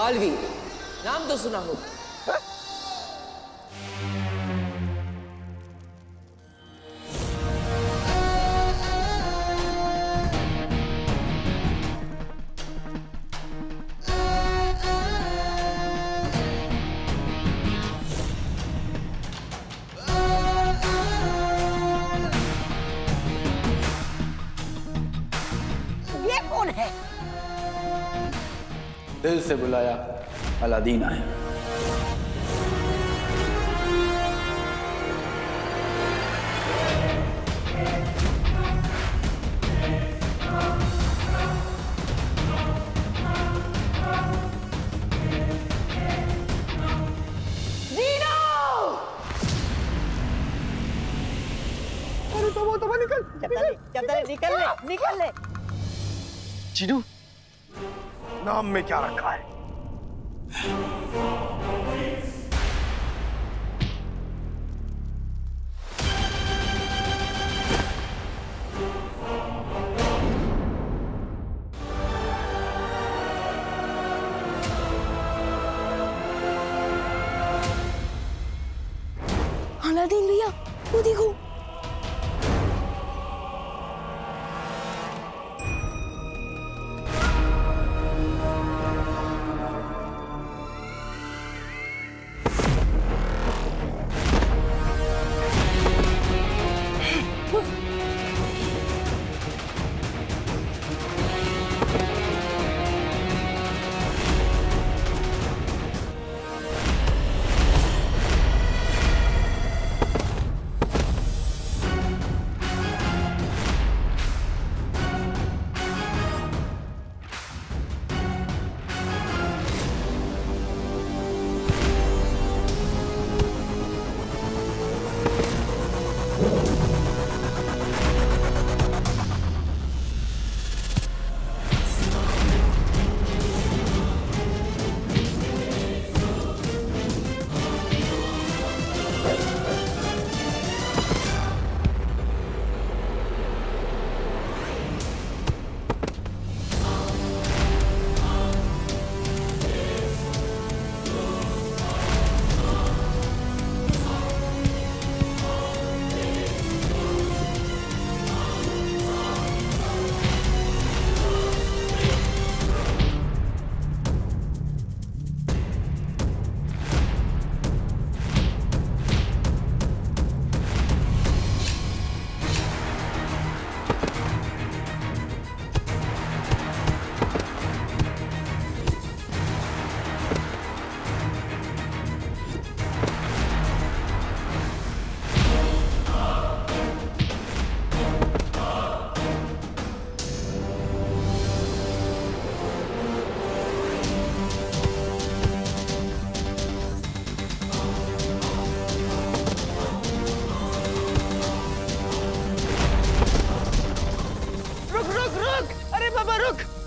कालवीर, नाम तो सुना हो। ये कौन है? दिल से बुलाया अलादीन आए। निकल ले, निकल ले। चीनू, नाम में क्या रखा है? अलादीन भैया, वो देखो।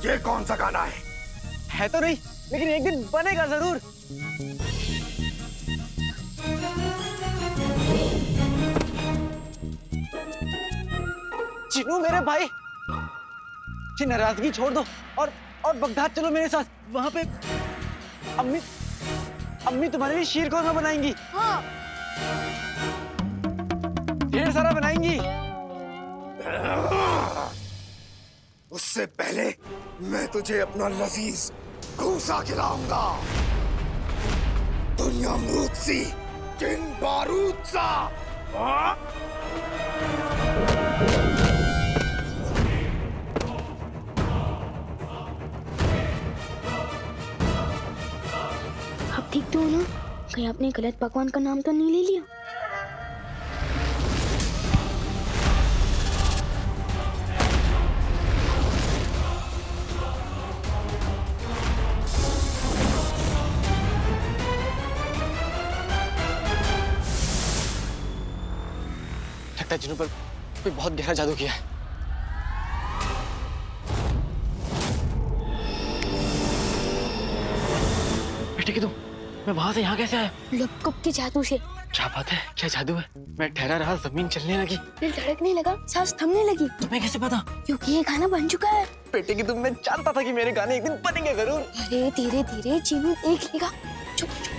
ये कौन सा गाना है तो नहीं, लेकिन एक दिन बनेगा जरूर। चिनू मेरे भाई, ये नाराजगी छोड़ दो और बगदाद चलो मेरे साथ। वहां पे अम्मी तुम्हारे लिए शीर कौरमा बनाएंगी। हाँ। ढेर सारा बनाएंगी। उससे पहले मैं तुझे अपना लजीज घूसा खिलाऊंगा। दुनिया अमरूद सी, जिन बारूद सा। आप ठीक तो हो ना? कहीं आपने गलत पकवान का नाम तो नहीं ले लिया? लगता है जिन्हों पर कोई बहुत गहरा जादू किया है। बेटे की तुम, मैं वहां से यहाँ कैसे आया? लपकप के जादू से। क्या बात है, क्या जादू है? मैं ठहरा रहा, जमीन चलने लगी, दिल धड़कने लगा, सांस थमने लगी। तुम्हें कैसे पता? क्योंकि ये गाना बन चुका है। बेटे की तुम, मैं जानता था कि मेरे गाने एक दिन बनेंगे जरूर। अरे धीरे धीरे चीनू देख लेगा। चुप चुप।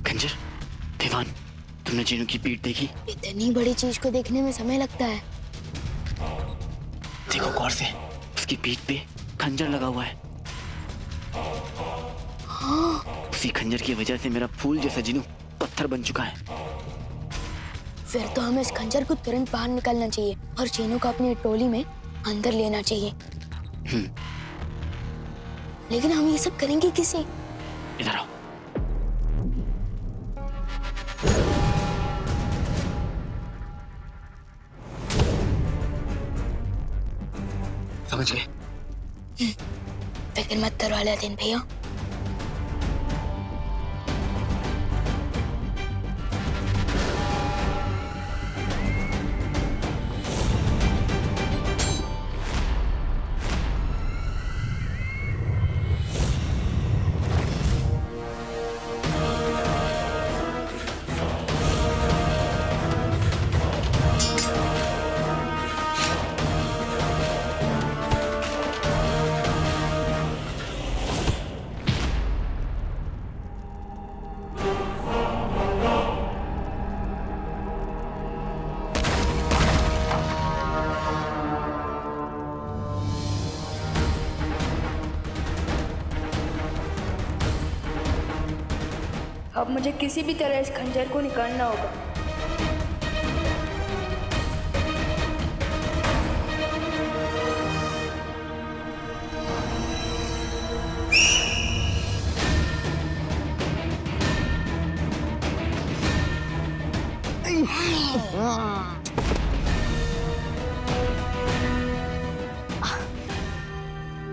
खंजर, दीवान, तुमने चीनू की पीठ देखी? इतनी बड़ी चीज को देखने में समय लगता है। देखो गौर से, उसकी पीठ पे खंजर लगा हुआ है। हाँ। उसी खंजर की वजह से मेरा फूल जैसा जिनू पत्थर बन चुका है। फिर तो हमें इस खंजर को तुरंत बाहर निकालना चाहिए और चीनू को अपनी टोली में अंदर लेना चाहिए। लेकिन हम ये सब करेंगे किसे? इधर आओ। समझ गए? फिक्र मत करो अलादीन भैया। अब मुझे किसी भी तरह इस खंजर को निकालना होगा।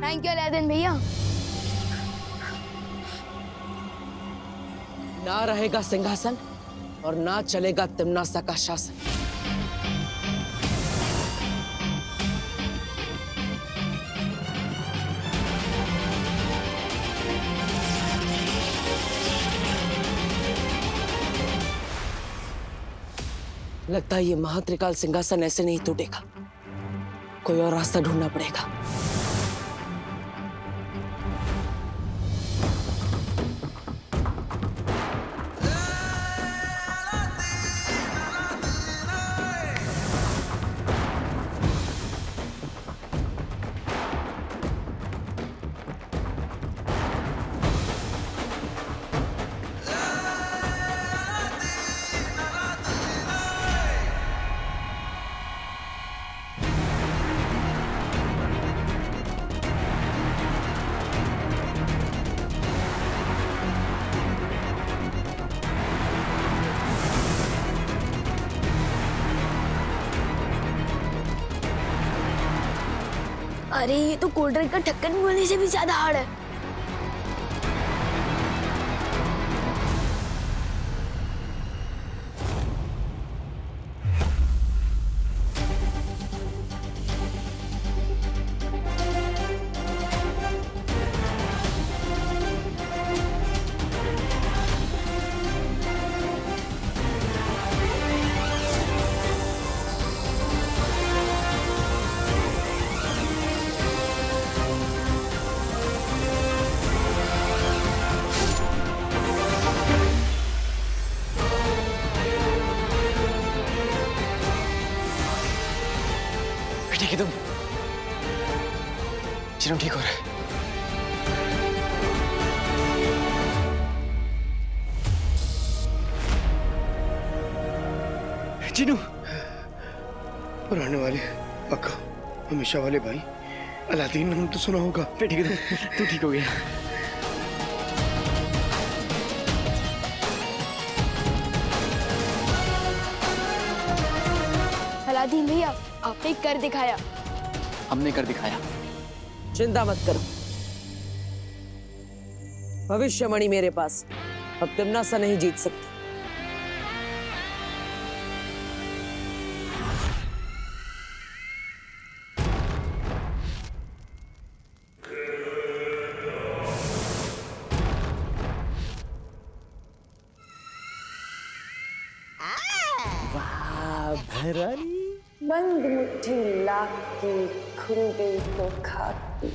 थैंक यू अलादीन भैया। ना रहेगा सिंहासन और ना चलेगा तिम्नासा का शासन। लगता है ये महात्रिकाल सिंहासन ऐसे नहीं टूटेगा, कोई और रास्ता ढूंढना पड़ेगा। अरे ये तो कोल्ड ड्रिंक का ढक्कन खोलने से भी ज्यादा हार्ड है। ठीक है तुम, चिनू ठीक हो रहा है। चिनू, पुराने वाले पक्का हमेशा वाले भाई अलादीन नाम तो सुना होगा। ठीक है तू ठीक हो गया। अलादीन भैया, आपने कर दिखाया। हमने कर दिखाया। चिंता मत करो, भविष्यवाणी मेरे पास। अब तिम्नासा नहीं जीत सकती। बंद मुट्ठी लाख की खुल गई तो खाती।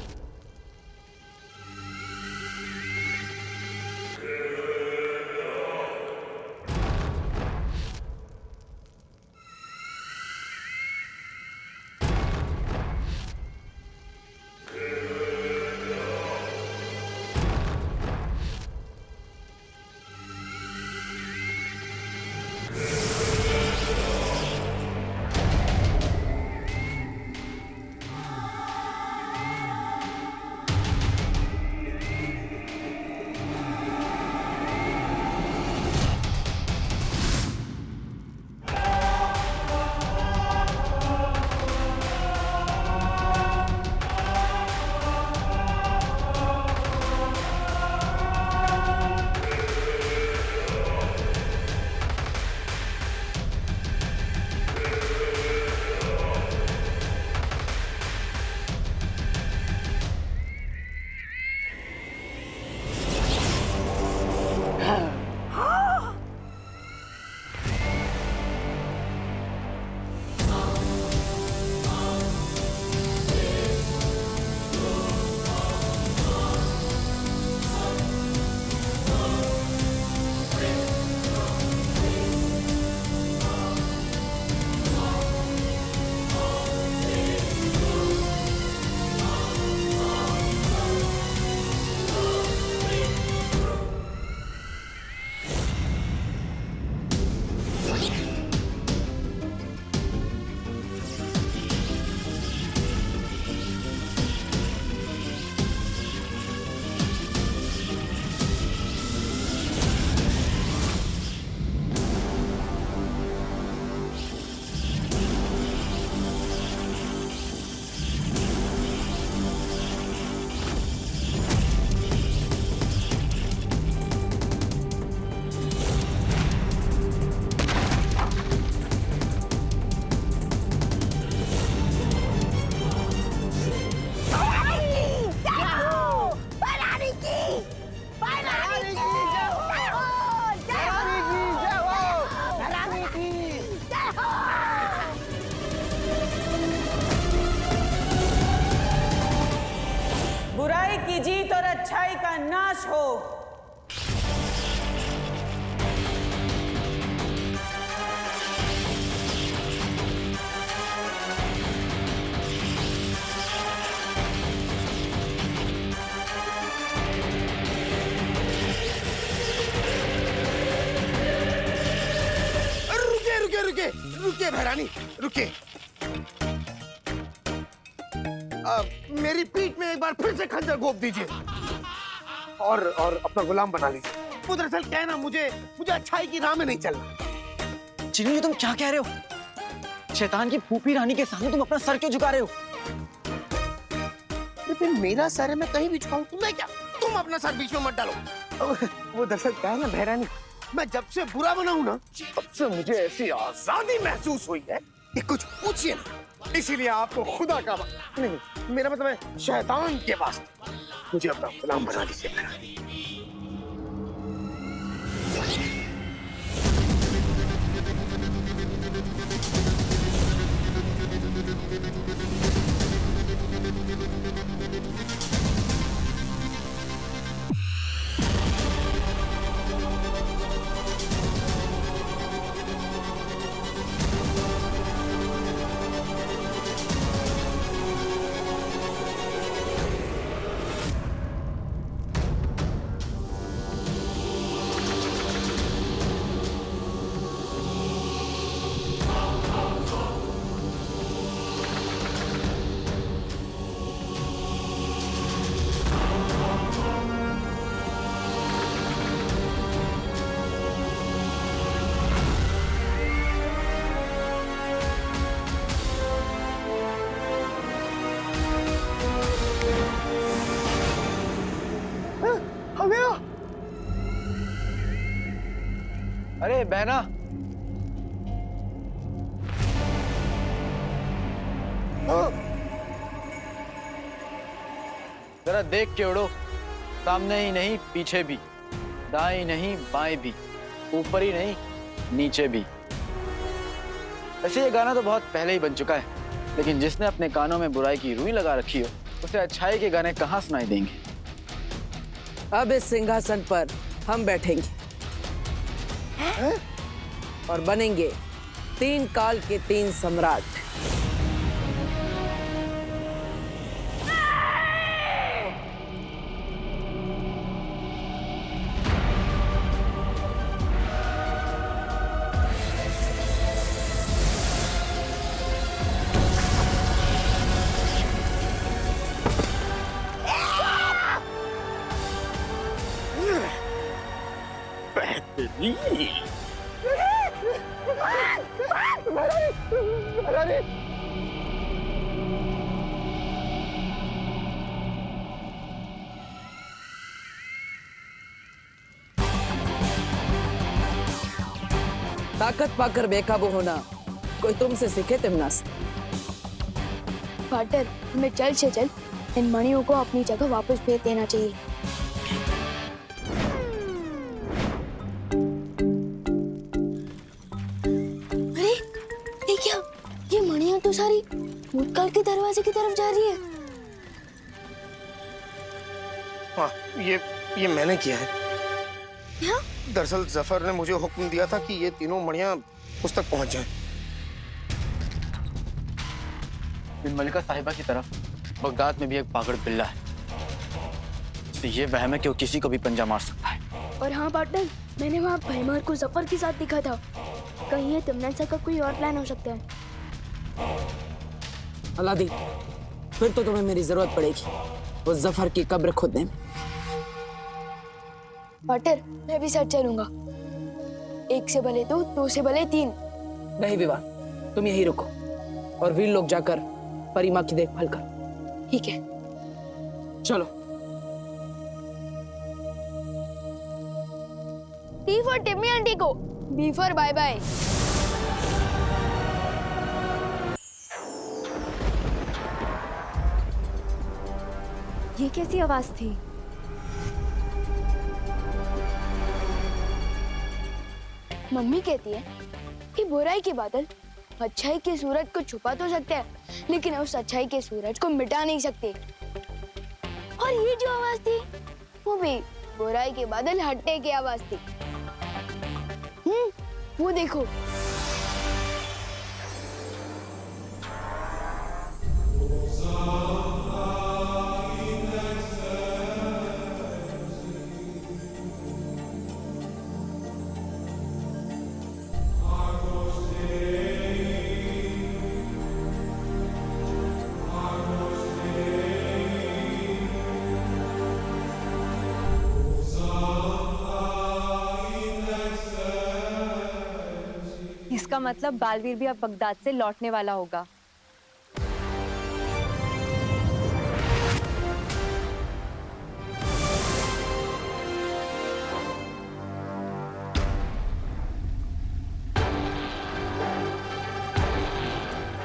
बुराई की जीत और अच्छाई का नाश हो। रुकिए भैरानी, रुकिए। मेरी पीठ में एक बार फिर से खंजर घोंप दीजिए और अपना गुलाम बना लीजिए। वो दरअसल क्या है ना, मुझे अच्छाई की राह में नहीं चलना। चिन्नू, तुम क्या कह रहे हो? शैतान की फूफी रानी के सामने तुम अपना सर क्यों झुका रहे हो? लेकिन मेरा सर है, मैं कहीं भी झुकाऊं, तुम्हें क्या? तुम अपना सर बीच में मत डालो। वो दरअसल क्या है ना भैरानी, मैं जब से बुरा बना हूं ना, तब से मुझे ऐसी आजादी महसूस हुई है कि कुछ पूछिए ना। इसीलिए आपको खुदा का नहीं, मेरा मतलब है शैतान के वास्ते मुझे अपना गुलाम बना दीजिए भैरानी। अरे बहना, जरा देख के उड़ो। सामने ही नहीं पीछे भी, दाएं नहीं बाएं भी, ऊपर ही नहीं नीचे भी। वैसे ये गाना तो बहुत पहले ही बन चुका है, लेकिन जिसने अपने कानों में बुराई की रुई लगा रखी हो उसे अच्छाई के गाने कहाँ सुनाई देंगे। अब इस सिंहासन पर हम बैठेंगे और बनेंगे 3 काल के 3 सम्राट। ताकत पाकर बेकाबू होना कोई तुमसे सीखे तिमना से। पार्टनर, हमें जल्द से जल्द इन मणियों को अपनी जगह वापस भेज देना चाहिए। अरे ये क्या? ये मणियां तो सारी भूतकाल के दरवाजे की तरफ जा रही है। हाँ, ये मैंने किया है। क्या? दरअसल जफर ने मुझे हुक्म दिया था कि ये तीनों मणियां उस तक पहुंच जाएं। बिन मलिका साहिबा की तरफ बगदाद में भी एक पागड़ बिल्ला है, तो ये वहम है कि वो किसी को भी पंजा मार सकता है। और हाँ पार्टनर, मैंने वहाँ भैमार को जफर के साथ देखा था। कहीं ये तिमना सर का कोई और प्लान हो सकता है। अलादीन, फिर तो तुम्हें मेरी जरूरत पड़ेगी वो जफर की कब्र खोदने में। पार्टनर, मैं भी साथ चलूंगा। 1 से भले 2 से भले 3। नहीं विवान, तुम यहीं रुको और वीर लोग जाकर परिमा की देखभाल करो। ठीक है, चलो। T फॉर टिम्मी आंटी को, B फॉर बाय बाय। ये कैसी आवाज थी? मम्मी कहती है कि बुराई के बादल अच्छाई के सूरज को छुपा तो सकते हैं, लेकिन उस अच्छाई के सूरज को मिटा नहीं सकते। और ये जो आवाज थी वो भी बुराई के बादल हटने की आवाज थी। वो देखो। इसका मतलब बालवीर भी अब बगदाद से लौटने वाला होगा।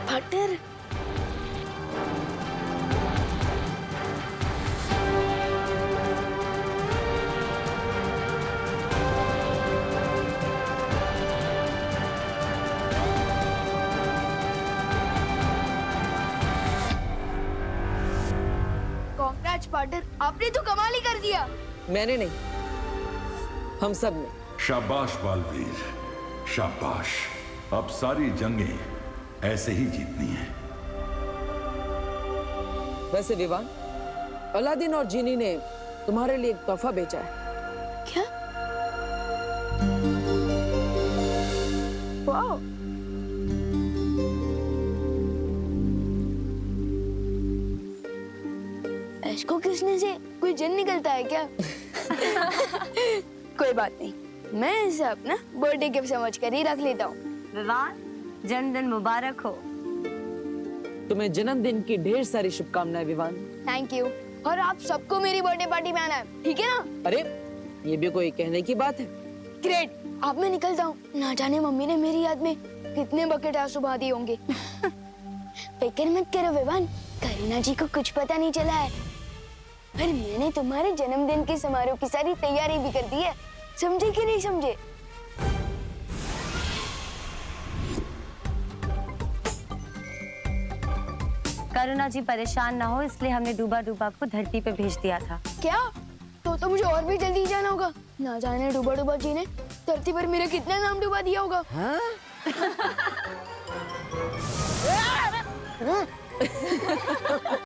पार्टनर, पार्टनर, आपने तो कमाल ही कर दिया। मैंने नहीं, हम सब ने। शाबाश बालवीर, शाबाश। अब सारी जंगें ऐसे ही जीतनी है। वैसे विवान, अलादीन और जीनी ने तुम्हारे लिए एक तोहफा बेचा है। क्या? वाह! इसको किसने से कोई जिन निकलता है क्या? कोई बात नहीं, मैं इसे अपना बर्थडे गिफ्ट समझ कर ही रख लेता हूँ। विवान, जन्मदिन मुबारक हो। तुम्हें जन्मदिन की ढेर सारी शुभकामनाएं विवान। Thank you. और आप सबको मेरी बर्थडे पार्टी में आना है, ठीक है ना? अरे ये भी कोई कहने की बात है। ग्रेट। अब मैं निकलता हूँ। ना जाने मम्मी ने मेरी याद में कितने बकेट आंसू बहा दिए होंगे। फिक्र मत करो विवान, करीना जी को कुछ पता नहीं चला है। पर मैंने तुम्हारे जन्मदिन के समारोह की सारी तैयारी भी कर दी है। समझे कि नहीं समझे? करुणा जी परेशान ना हो इसलिए हमने डूबा डूबा को धरती पे भेज दिया था। क्या? तो मुझे और भी जल्दी जाना होगा। ना जाने डूबा डूबा जी ने धरती पर मेरा कितना नाम डुबा दिया होगा। हाँ?